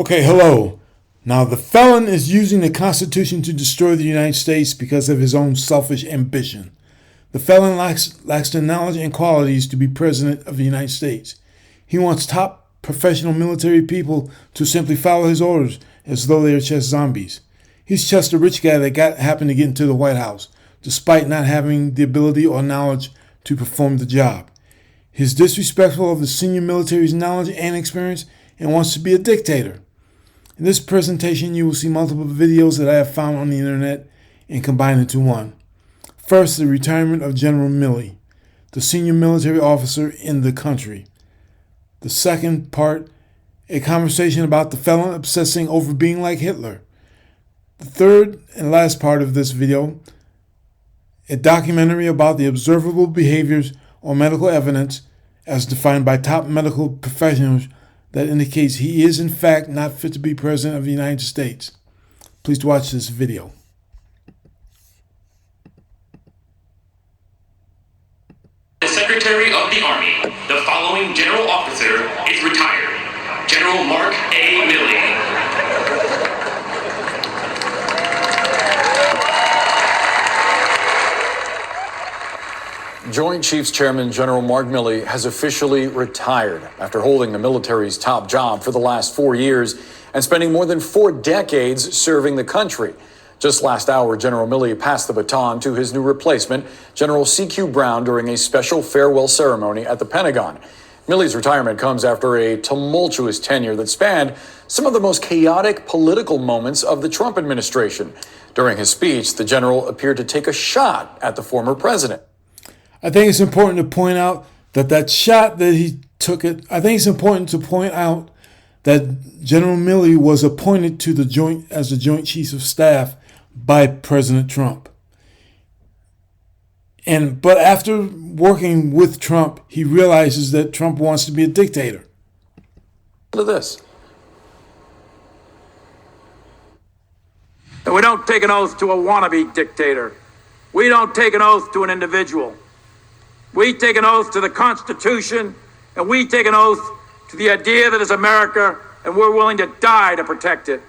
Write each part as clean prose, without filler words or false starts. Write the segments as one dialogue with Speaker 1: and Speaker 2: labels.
Speaker 1: Okay, hello. Now, the felon is using the Constitution to destroy the United States because of his own selfish ambition. The felon lacks the knowledge and qualities to be president of the United States. He wants top professional military people to simply follow his orders as though they are just zombies. He's just a rich guy that happened to get into the White House, despite not having the ability or knowledge to perform the job. He's disrespectful of the senior military's knowledge and experience and wants to be a dictator. In this presentation, you will see multiple videos that I have found on the internet and combined into one. First, the retirement of General Milley, the senior military officer in the country. The second part, a conversation about the felon obsessing over being like Hitler. The third and last part of this video, a documentary about the observable behaviors or medical evidence as defined by top medical professionals that indicates he is in fact not fit to be president of the United States. Please watch this video.
Speaker 2: The Secretary of the Army, the following general officer is retired. General Mark A. Milley.
Speaker 3: Joint Chiefs Chairman General Mark Milley has officially retired after holding the military's top job for the last 4 years and spending more than 4 decades serving the country. Just last hour, General Milley passed the baton to his new replacement, General C.Q. Brown, during a special farewell ceremony at the Pentagon. Milley's retirement comes after a tumultuous tenure that spanned some of the most chaotic political moments of the Trump administration. During his speech, the general appeared to take a shot at the former president.
Speaker 1: I think it's important to point out that shot that he took it. I think it's important to point out that General Milley was appointed to the Joint Chiefs of Staff by President Trump. But after working with Trump, he realizes that Trump wants to be a dictator.
Speaker 3: Look at this.
Speaker 4: And we don't take an oath to a wannabe dictator. We don't take an oath to an individual. We take an oath to the Constitution, and we take an oath to the idea that is America, and we're willing to die to protect it.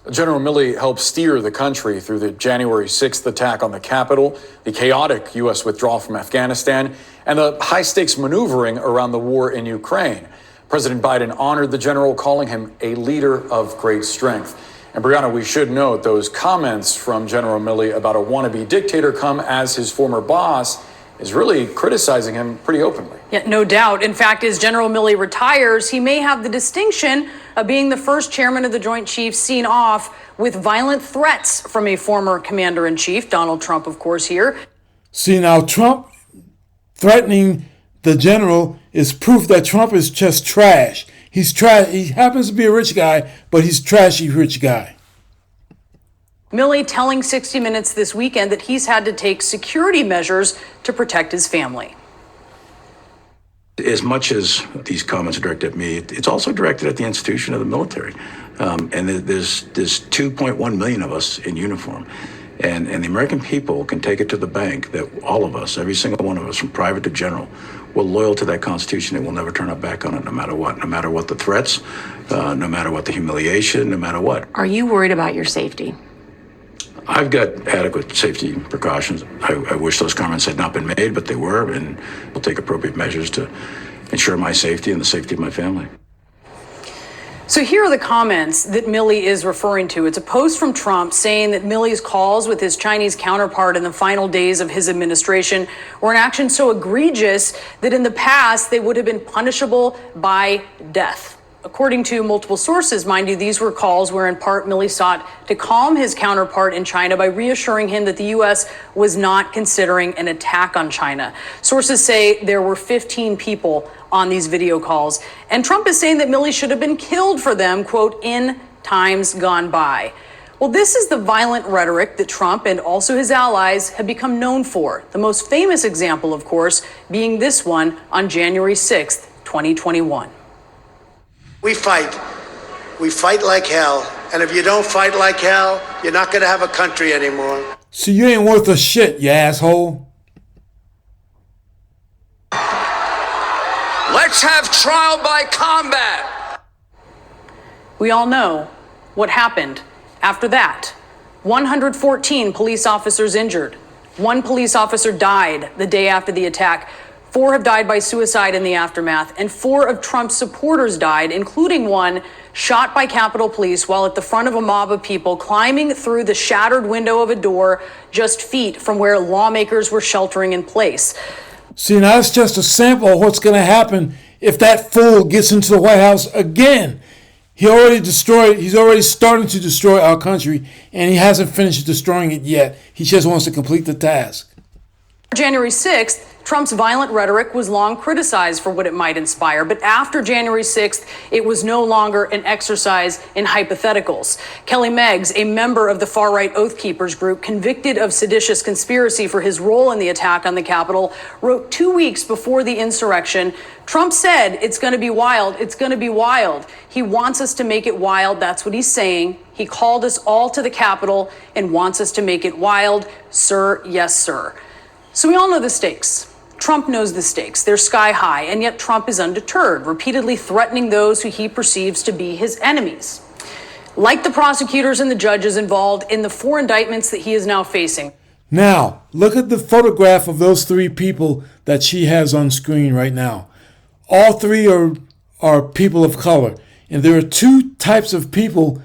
Speaker 3: General Milley helped steer the country through the January 6th attack on the Capitol, the chaotic U.S. withdrawal from Afghanistan, and the high-stakes maneuvering around the war in Ukraine. President Biden honored the general, calling him a leader of great strength. And Brianna, we should note those comments from General Milley about a wannabe dictator come as his former boss is really criticizing him pretty openly.
Speaker 5: Yeah, no doubt. In fact, as General Milley retires, he may have the distinction of being the first chairman of the Joint Chiefs seen off with violent threats from a former commander-in-chief, Donald Trump, of course, here.
Speaker 1: See, now Trump threatening the general is proof that Trump is just trash. He's trash. He happens to be a rich guy, but he's trashy rich guy.
Speaker 5: Milley telling 60 Minutes this weekend that he's had to take security measures to protect his family.
Speaker 6: As much as these comments are directed at me, it's also directed at the institution of the military. And there's 2.1 million of us in uniform. And the American people can take it to the bank that all of us, every single one of us, from private to general, we're loyal to that Constitution and we'll never turn our back on it, no matter what the threats, no matter what the humiliation, no matter what.
Speaker 7: Are you worried about your safety?
Speaker 6: I've got adequate safety precautions. I wish those comments had not been made, but they were, and we'll take appropriate measures to ensure my safety and the safety of my family.
Speaker 5: So here are the comments that Milley is referring to. It's a post from Trump saying that Milley's calls with his Chinese counterpart in the final days of his administration were an action so egregious that in the past they would have been punishable by death. According to multiple sources, mind you, these were calls where in part Milley sought to calm his counterpart in China by reassuring him that the U.S. was not considering an attack on China. Sources say there were 15 people on these video calls. And Trump is saying that Milley should have been killed for them, quote, in times gone by. Well, this is the violent rhetoric that Trump and also his allies have become known for. The most famous example, of course, being this one on January 6th, 2021.
Speaker 8: We fight. We fight like hell. And if you don't fight like hell, you're not going to have a country anymore.
Speaker 1: So you ain't worth a shit, you asshole.
Speaker 4: Let's have trial by combat.
Speaker 5: We all know what happened after that. 114 police officers injured. 1 police officer died the day after the attack. 4 have died by suicide in the aftermath, and 4 of Trump's supporters died, including one shot by Capitol Police while at the front of a mob of people climbing through the shattered window of a door just feet from where lawmakers were sheltering in place.
Speaker 1: See, now that's just a sample of what's going to happen if that fool gets into the White House again. He's already starting to destroy our country, and he hasn't finished destroying it yet. He just wants to complete the task.
Speaker 5: January 6th, Trump's violent rhetoric was long criticized for what it might inspire, but after January 6th, it was no longer an exercise in hypotheticals. Kelly Meggs, a member of the far-right Oath Keepers group convicted of seditious conspiracy for his role in the attack on the Capitol, wrote 2 weeks before the insurrection, Trump said, "It's going to be wild. It's going to be wild." He wants us to make it wild. That's what he's saying. He called us all to the Capitol and wants us to make it wild. Sir, yes, sir. So we all know the stakes. Trump knows the stakes. They're sky high, and yet Trump is undeterred, repeatedly threatening those who he perceives to be his enemies, like the prosecutors and the judges involved in the 4 indictments that he is now facing.
Speaker 1: Now, look at the photograph of those 3 people that she has on screen right now. All 3 are people of color, and there are 2 types of people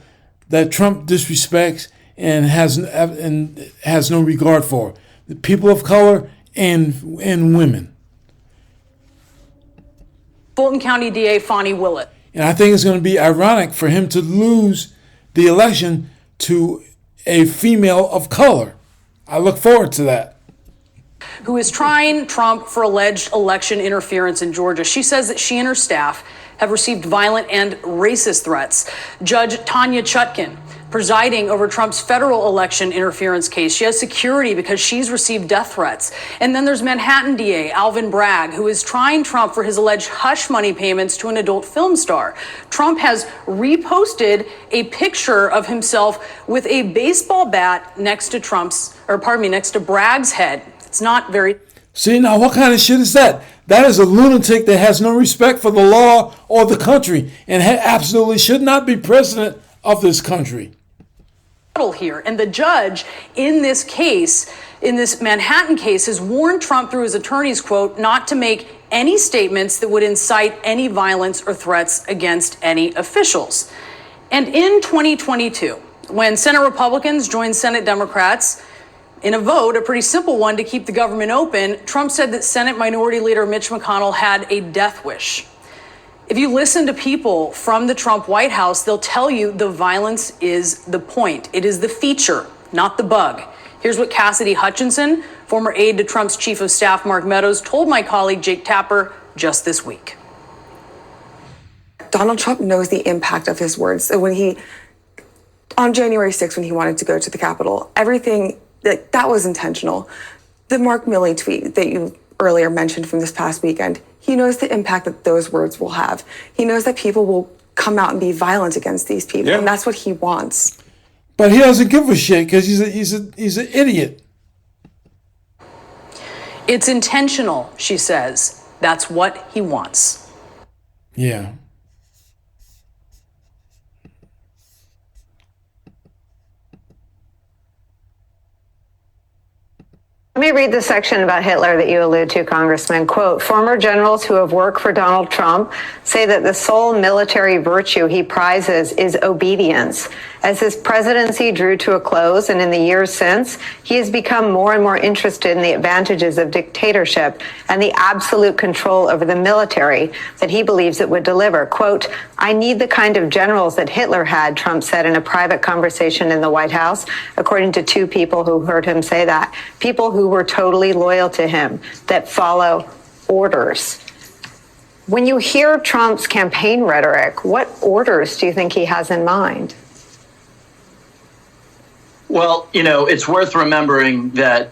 Speaker 1: that Trump disrespects and has no regard for: the people of color and women.
Speaker 5: Fulton County DA Fonnie Willett.
Speaker 1: And I think it's going to be ironic for him to lose the election to a female of color. I look forward to that.
Speaker 5: Who is trying Trump for alleged election interference in Georgia. She says that she and her staff have received violent and racist threats. Judge Tanya Chutkin, presiding over Trump's federal election interference case, she has security because she's received death threats. And then there's Manhattan DA Alvin Bragg, who is trying Trump for his alleged hush money payments to an adult film star. Trump has reposted a picture of himself with a baseball bat next to Bragg's head. It's not very...
Speaker 1: See, now what kind of shit is that? That is a lunatic that has no respect for the law or the country and absolutely should not be president of this country.
Speaker 5: Here. And the judge in this case, in this Manhattan case, has warned Trump through his attorneys, quote, not to make any statements that would incite any violence or threats against any officials. And in 2022, when Senate Republicans joined Senate Democrats in a vote, a pretty simple one, to keep the government open, Trump said that Senate Minority Leader Mitch McConnell had a death wish. If you listen to people from the Trump White House, they'll tell you the violence is the point. It is the feature, not the bug. Here's what Cassidy Hutchinson, former aide to Trump's chief of staff Mark Meadows, told my colleague Jake Tapper just this week.
Speaker 9: Donald Trump knows the impact of his words. So on January 6th, when he wanted to go to the Capitol, everything that was intentional. The Mark Milley tweet that you earlier mentioned from this past weekend, he knows the impact that those words will have. He knows that people will come out and be violent against these people, and that's what he wants.
Speaker 1: But he doesn't give a shit because he's an idiot.
Speaker 5: It's intentional, she says. That's what he wants.
Speaker 1: Yeah.
Speaker 10: Let me read the section about Hitler that you allude to, Congressman. Quote, former generals who have worked for Donald Trump say that the sole military virtue he prizes is obedience. As his presidency drew to a close and in the years since, he has become more and more interested in the advantages of dictatorship and the absolute control over the military that he believes it would deliver. Quote, I need the kind of generals that Hitler had, Trump said in a private conversation in the White House, according to 2 people who heard him say that. People who were totally loyal to him, that follow orders. When you hear Trump's campaign rhetoric, what orders do you think he has in mind?
Speaker 11: Well, it's worth remembering that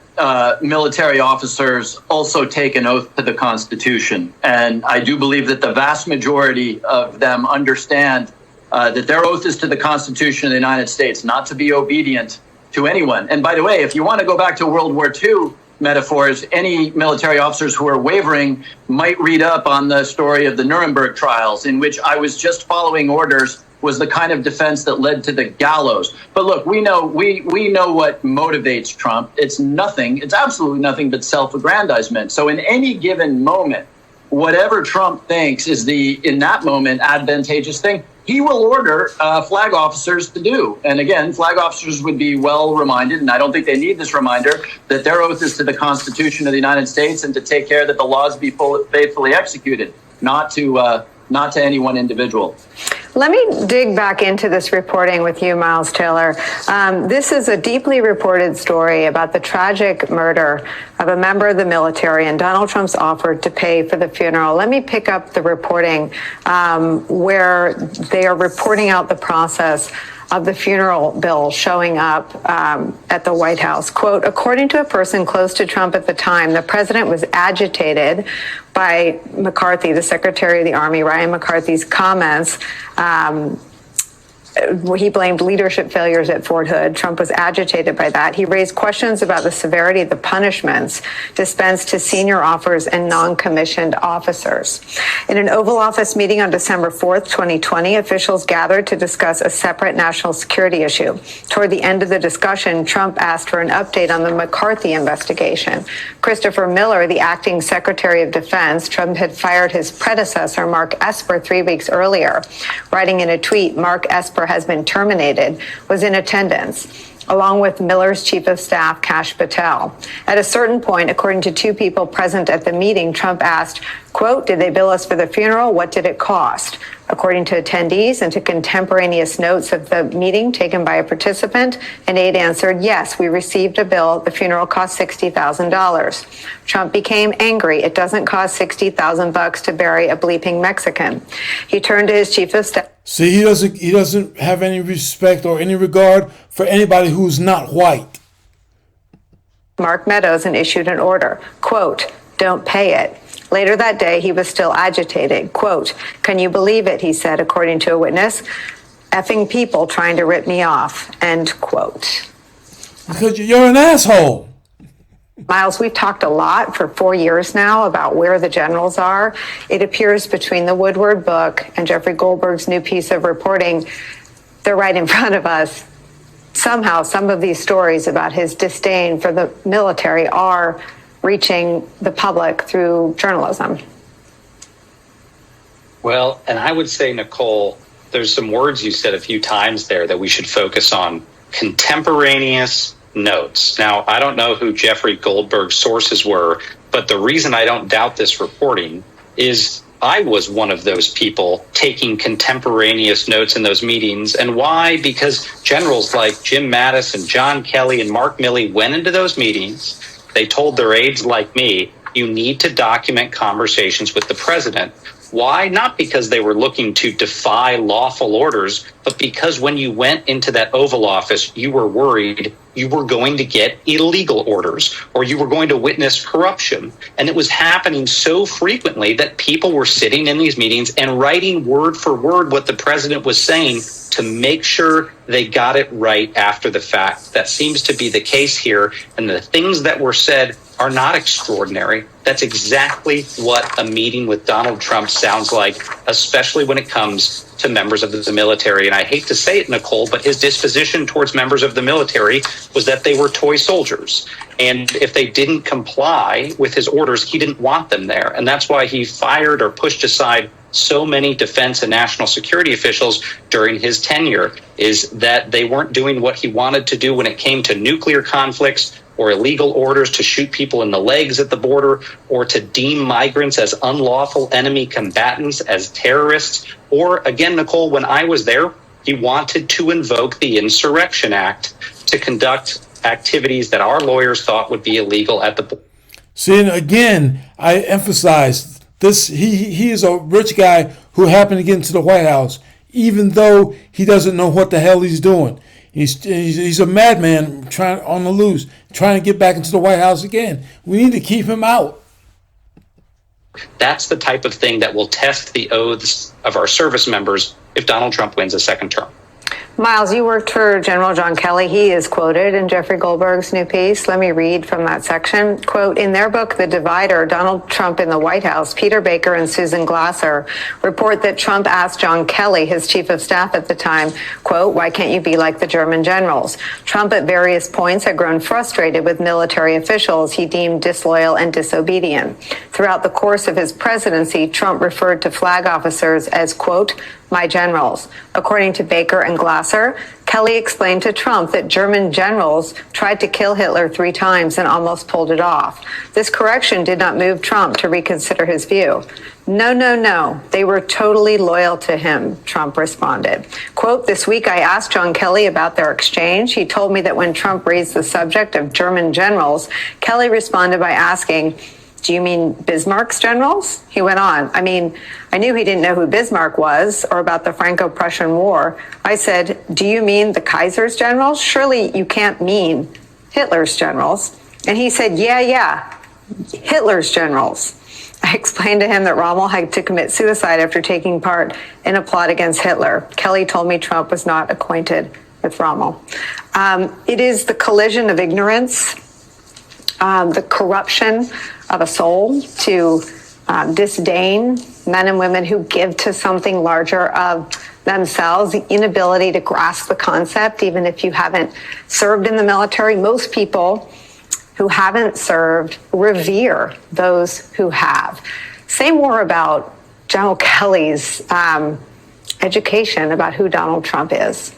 Speaker 11: military officers also take an oath to the Constitution. And I do believe that the vast majority of them understand that their oath is to the Constitution of the United States, not to be obedient to anyone. And by the way, if you want to go back to World War II metaphors, any military officers who are wavering might read up on the story of the Nuremberg trials, in which I was just following orders was the kind of defense that led to the gallows. But look, we know what motivates Trump. It's absolutely nothing but self-aggrandizement. So in any given moment, whatever Trump thinks is in that moment, advantageous thing, he will order flag officers to do. And again, flag officers would be well reminded, and I don't think they need this reminder, that their oath is to the Constitution of the United States and to take care that the laws be faithfully executed, not to any one individual.
Speaker 10: Let me dig back into this reporting with you, Miles Taylor. This is a deeply reported story about the tragic murder of a member of the military, and Donald Trump's offered to pay for the funeral. Let me pick up the reporting where they are reporting out the process of the funeral bill showing up at the White House. Quote, according to a person close to Trump at the time, the president was agitated by McCarthy, the Secretary of the Army, Ryan McCarthy's comments. He blamed leadership failures at Fort Hood. Trump was agitated by that. He raised questions about the severity of the punishments dispensed to senior officers and non-commissioned officers. In an Oval Office meeting on December 4th, 2020, officials gathered to discuss a separate national security issue. Toward the end of the discussion, Trump asked for an update on the McCarthy investigation. Christopher Miller, the acting Secretary of Defense, Trump had fired his predecessor, Mark Esper, 3 weeks earlier. Writing in a tweet, Mark Esper has been terminated, was in attendance, along with Miller's chief of staff, Kash Patel. At a certain point, according to two people present at the meeting, Trump asked, quote, did they bill us for the funeral? What did it cost? According to attendees and to contemporaneous notes of the meeting taken by a participant, an aide answered, yes, we received a bill. The funeral cost $60,000. Trump became angry. It doesn't cost $60,000 to bury a bleeping Mexican. He turned to his chief of staff.
Speaker 1: See, he doesn't have any respect or any regard for anybody who's not white.
Speaker 10: Mark Meadows, and issued an order, quote, don't pay it. Later that day, he was still agitated. Quote, can you believe it, he said, according to a witness, effing people trying to rip me off, end quote.
Speaker 1: Because you're an asshole.
Speaker 10: Miles, we've talked a lot for 4 years now about where the generals are. It appears between the Woodward book and Jeffrey Goldberg's new piece of reporting, they're right in front of us. Somehow, some of these stories about his disdain for the military are reaching the public through journalism.
Speaker 12: Well, and I would say, Nicole, there's some words you said a few times there that we should focus on. Contemporaneous notes. Now, I don't know who Jeffrey Goldberg's sources were, but the reason I don't doubt this reporting is I was one of those people taking contemporaneous notes in those meetings. And why? Because generals like Jim Mattis and John Kelly and Mark Milley went into those meetings. They told their aides like me, you need to document conversations with the president. Why? Not because they were looking to defy lawful orders, but because when you went into that Oval Office, you were worried you were going to get illegal orders or you were going to witness corruption. And it was happening so frequently that people were sitting in these meetings and writing word for word what the president was saying to make sure they got it right after the fact. That seems to be the case here. And the things that were said are not extraordinary. That's exactly what a meeting with Donald Trump sounds like, especially when it comes to members of the military. And I hate to say it, Nicole, but his disposition towards members of the military was that they were toy soldiers. And if they didn't comply with his orders, he didn't want them there. And that's why he fired or pushed aside so many defense and national security officials during his tenure, is that they weren't doing what he wanted to do when it came to nuclear conflicts or illegal orders to shoot people in the legs at the border, or to deem migrants as unlawful enemy combatants, as terrorists. Or again, Nicole, when I was there, he wanted to invoke the Insurrection Act to conduct activities that our lawyers thought would be illegal at the border.
Speaker 1: See, and again, I emphasize this, he is a rich guy who happened to get into the White House, even though he doesn't know what the hell he's doing. He's a madman trying on the loose, trying to get back into the White House again. We need to keep him out.
Speaker 12: That's the type of thing that will test the oaths of our service members if Donald Trump wins a second term.
Speaker 10: Miles, you worked for General John Kelly. He is quoted in Jeffrey Goldberg's new piece. Let me read from that section. Quote, in their book, The Divider, Donald Trump in the White House, Peter Baker and Susan Glasser report that Trump asked John Kelly, his chief of staff at the time, quote, why can't you be like the German generals? Trump at various points had grown frustrated with military officials he deemed disloyal and disobedient. Throughout the course of his presidency, Trump referred to flag officers as, quote, my generals. According to Baker and Glasser, Kelly explained to Trump that German generals tried to kill Hitler 3 times and almost pulled it off. This correction did not move Trump to reconsider his view. No. They were totally loyal to him, Trump responded. Quote, this week I asked John Kelly about their exchange. He told me that when Trump raised the subject of German generals, Kelly responded by asking, do you mean Bismarck's generals? He went on, I knew he didn't know who Bismarck was or about the Franco-Prussian War. I said, do you mean the Kaiser's generals? Surely you can't mean Hitler's generals. And he said, yeah, Hitler's generals. I explained to him that Rommel had to commit suicide after taking part in a plot against Hitler. Kelly told me Trump was not acquainted with Rommel. It is the collision of ignorance, the corruption of a soul to disdain men and women who give to something larger of themselves, the inability to grasp the concept, even if you haven't served in the military. Most people who haven't served revere those who have. Say more about General Kelly's education about who Donald Trump is.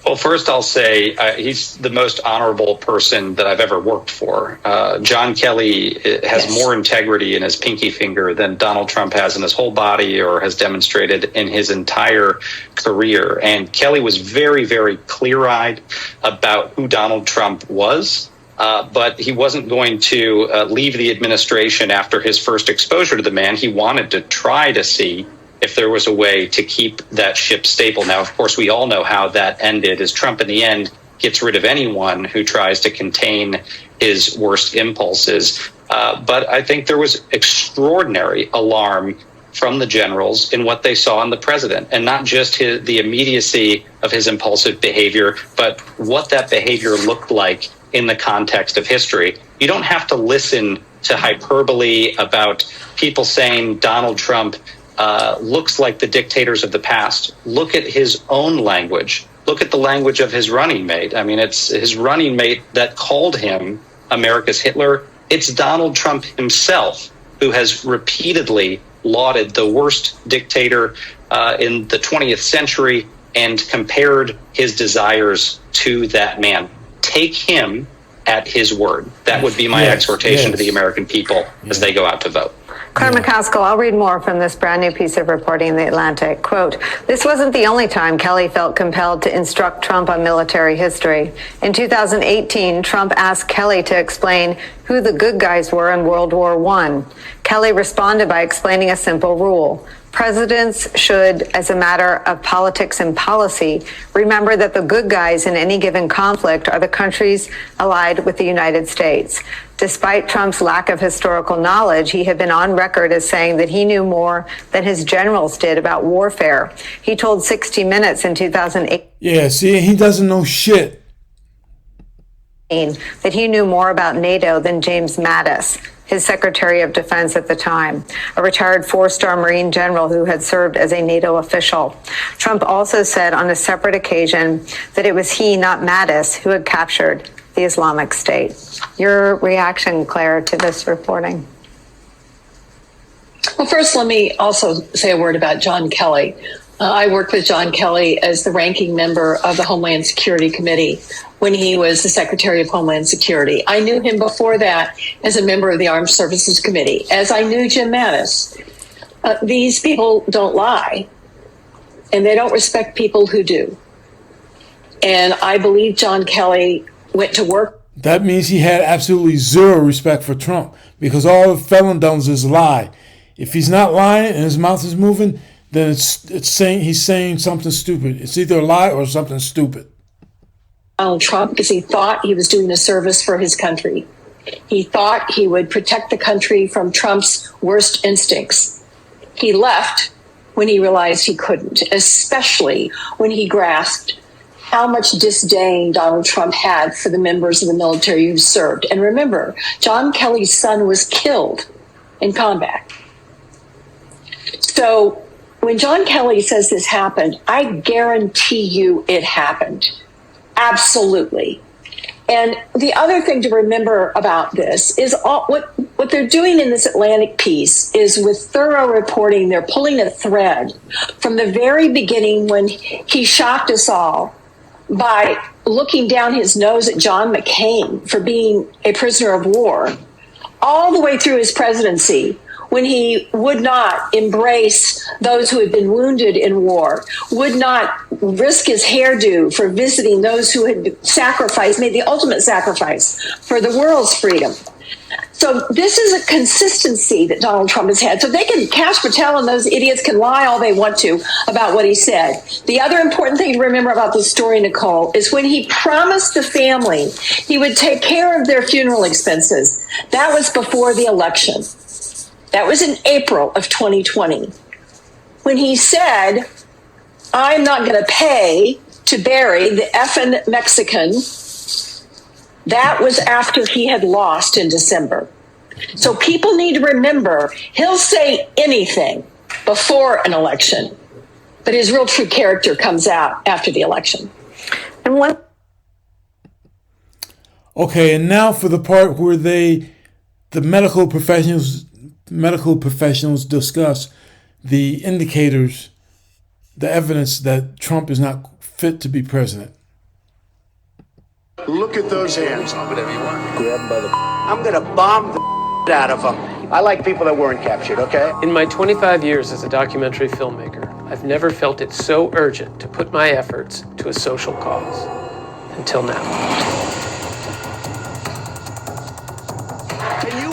Speaker 12: Well, first I'll say he's the most honorable person that I've ever worked for. John Kelly has more integrity in his pinky finger than Donald Trump has in his whole body or has demonstrated in his entire career. And Kelly was very, very clear-eyed about who Donald Trump was. But he wasn't going to leave the administration after his first exposure to the man. He wanted to try to see if there was a way to keep that ship stable. Now, of course, we all know how that ended, as Trump in the end gets rid of anyone who tries to contain his worst impulses. But I think there was extraordinary alarm from the generals in what they saw in the president, and not just the immediacy of his impulsive behavior, but what that behavior looked like in the context of history. You don't have to listen to hyperbole about people saying Donald Trump looks like the dictators of the past. Look at his own language. Look at the language of his running mate. It's his running mate that called him America's Hitler. It's Donald Trump himself who has repeatedly lauded the worst dictator in the 20th century and compared his desires to that man. Take him at his word. That would be my exhortation to the American people as they go out to vote.
Speaker 10: Claire McCaskill, I'll read more from this brand new piece of reporting in The Atlantic. Quote, this wasn't the only time Kelly felt compelled to instruct Trump on military history. In 2018, Trump asked Kelly to explain who the good guys were in World War I. Kelly responded by explaining a simple rule. Presidents should, as a matter of politics and policy, remember that the good guys in any given conflict are the countries allied with the United States. Despite Trump's lack of historical knowledge, he had been on record as saying that he knew more than his generals did about warfare. He told 60 Minutes in 2008.
Speaker 1: Yeah, see, he doesn't know shit.
Speaker 10: That he knew more about NATO than James Mattis, his Secretary of Defense at the time, a retired 4-star Marine general who had served as a NATO official. Trump also said on a separate occasion that it was he, not Mattis, who had captured the Islamic State. Your reaction, Claire, to this reporting?
Speaker 13: Well, first, let me also say a word about John Kelly. I worked with John Kelly as the ranking member of the Homeland Security Committee when he was the Secretary of Homeland Security. I knew him before that as a member of the Armed Services Committee, as I knew Jim Mattis. These people don't lie, and they don't respect people who do. And I believe John Kelly went to work.
Speaker 1: That means he had absolutely zero respect for Trump, because all the felon does is lie. If he's not lying and his mouth is moving, then it's saying he's saying something stupid. It's either a lie or something stupid.
Speaker 13: Donald Trump, because he thought he was doing a service for his country. He thought he would protect the country from Trump's worst instincts. He left when when he realized he couldn't, especially when he grasped how much disdain Donald Trump had for the members of the military who served. And remember, John Kelly's son was killed in combat. So when John Kelly says this happened, I guarantee you it happened. Absolutely. And the other thing to remember about this is what they're doing in this Atlantic piece is with thorough reporting, they're pulling a thread from the very beginning when he shocked us all by looking down his nose at John McCain for being a prisoner of war, all the way through his presidency, when he would not embrace those who had been wounded in war, would not risk his hairdo for visiting those who had sacrificed, made the ultimate sacrifice for the world's freedom. So this is a consistency that Donald Trump has had. So they can, Kash Patel and those idiots can lie all they want to about what he said. The other important thing to remember about this story, Nicole, is when he promised the family he would take care of their funeral expenses. That was before the election. That was in April of 2020. When he said, I'm not going to pay to bury the effing Mexican, that was after he had lost in December. So people need to remember, he'll say anything before an election, but his real true character comes out after the election.
Speaker 9: And what?
Speaker 1: Okay, and now for the part where the medical professionals discuss the indicators, the evidence that Trump is not fit to be president.
Speaker 8: Look at those hands. Whatever you want. Grab them by the... I'm going to bomb the out of them. I like people that weren't captured, okay?
Speaker 14: In my 25 years as a documentary filmmaker, I've never felt it so urgent to put my efforts to a social cause. Until now.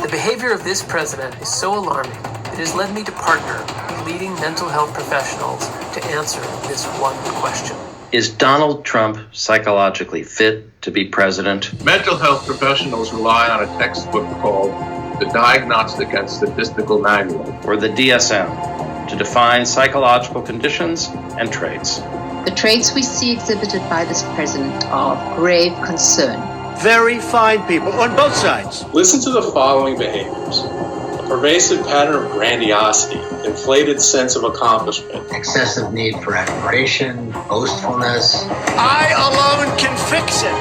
Speaker 14: The behavior of this president is so alarming, it has led me to partner with leading mental health professionals to answer this one question.
Speaker 15: Is Donald Trump psychologically fit to be president?
Speaker 16: Mental health professionals rely on a textbook called the Diagnostic and Statistical Manual,
Speaker 15: or the DSM, to define psychological conditions and traits.
Speaker 17: The traits we see exhibited by this president are of grave concern.
Speaker 8: Very fine people on both sides.
Speaker 16: Listen to the following behaviors. A pervasive pattern of grandiosity, inflated sense of accomplishment,
Speaker 18: excessive need for admiration, boastfulness.
Speaker 8: I alone can fix it.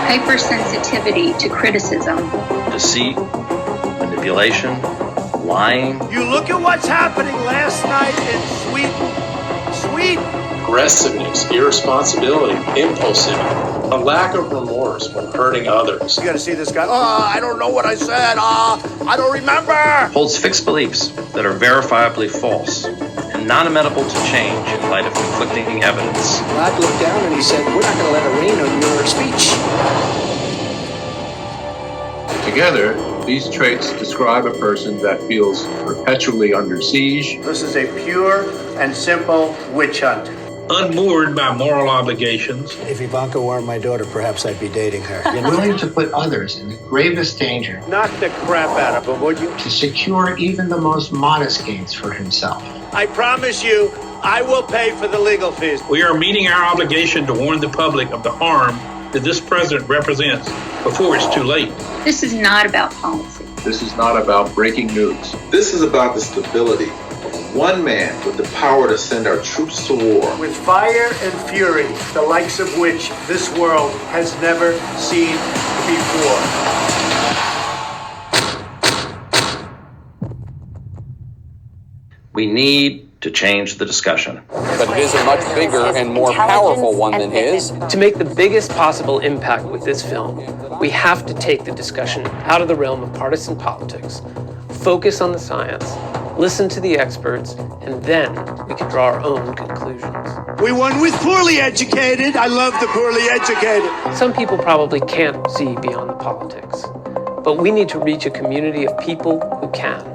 Speaker 17: Hypersensitivity to criticism.
Speaker 15: Deceit, manipulation, lying.
Speaker 8: You look at what's happening last night in Sweden.
Speaker 16: Aggressiveness, irresponsibility, impulsivity, a lack of remorse when hurting others.
Speaker 8: You gotta see this guy. I don't know what I said. I don't remember.
Speaker 15: Holds fixed beliefs that are verifiably false and not amenable to change in light of conflicting evidence.
Speaker 18: God looked down and he said, we're not gonna let it rain on your speech.
Speaker 16: Together, these traits describe a person that feels perpetually under siege.
Speaker 8: This is a pure and simple witch hunt.
Speaker 19: Unmoored by moral obligations.
Speaker 18: If Ivanka weren't my daughter, perhaps I'd be dating her. You're willing to put others in the gravest danger.
Speaker 8: Knock the crap out of him, would you?
Speaker 18: To secure even the most modest gains for himself.
Speaker 8: I promise you, I will pay for the legal fees.
Speaker 19: We are meeting our obligation to warn the public of the harm that this president represents before it's too late.
Speaker 17: This is not about policy.
Speaker 16: This is not about breaking news.
Speaker 20: This is about the stability of one man with the power to send our troops to war.
Speaker 8: With fire and fury, the likes of which this world has never seen before.
Speaker 15: We need to change the discussion.
Speaker 3: But it is a much bigger and more powerful one than his.
Speaker 14: To make the biggest possible impact with this film, we have to take the discussion out of the realm of partisan politics, focus on the science, listen to the experts, and then we can draw our own conclusions.
Speaker 8: We won with poorly educated. I love the poorly educated.
Speaker 14: Some people probably can't see beyond the politics, but we need to reach a community of people who can.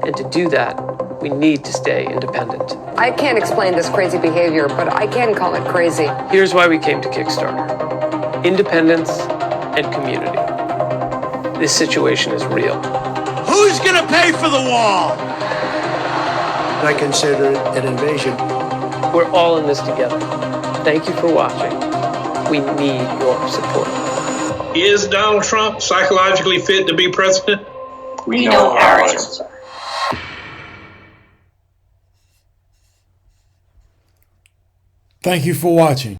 Speaker 14: And to do that, we need to stay independent.
Speaker 21: I can't explain this crazy behavior, but I can call it crazy.
Speaker 14: Here's why we came to Kickstarter. Independence and community. This situation is real.
Speaker 8: Who's gonna pay for the wall?
Speaker 18: I consider it an invasion.
Speaker 14: We're all in this together. Thank you for watching. We need your support.
Speaker 19: Is Donald Trump psychologically fit to be president?
Speaker 13: We know our answer.
Speaker 1: Thank you for watching.